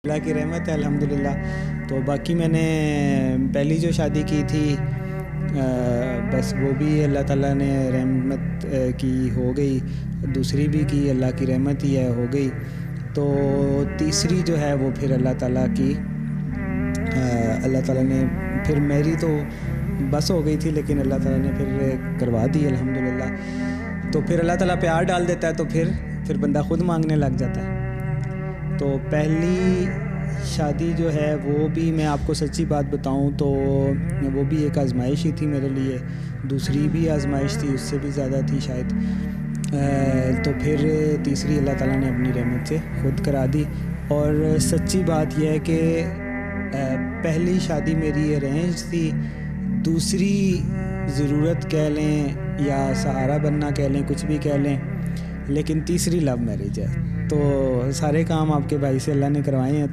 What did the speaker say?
اللہ کی رحمت ہے الحمدللہ. تو باقی میں نے پہلی جو شادی کی تھی بس وہ بھی اللہ تعالیٰ نے رحمت کی ہو گئی, دوسری بھی کی اللہ کی رحمت ہی ہے ہو گئی. تو تیسری جو ہے وہ پھر اللہ تعالیٰ کی اللہ تعالیٰ نے پھر میری تو بس ہو گئی تھی, لیکن اللہ تعالیٰ نے پھر کروا دی الحمدللہ. تو پھر اللہ تعالیٰ پیار ڈال دیتا ہے تو پھر بندہ خود مانگنے لگ جاتا ہے. تو پہلی شادی جو ہے وہ بھی میں آپ کو سچی بات بتاؤں تو وہ بھی ایک آزمائش ہی تھی میرے لیے, دوسری بھی آزمائش تھی, اس سے بھی زیادہ تھی شاید. تو پھر تیسری اللہ تعالیٰ نے اپنی رحمت سے خود کرا دی. اور سچی بات یہ ہے کہ پہلی شادی میری ارینج تھی, دوسری ضرورت کہہ لیں یا سہارا بننا کہہ لیں, کچھ بھی کہہ لیں, لیکن تیسری لو میرج ہے. تو سارے کام آپ کے بھائی سے اللہ نے کروائے ہیں.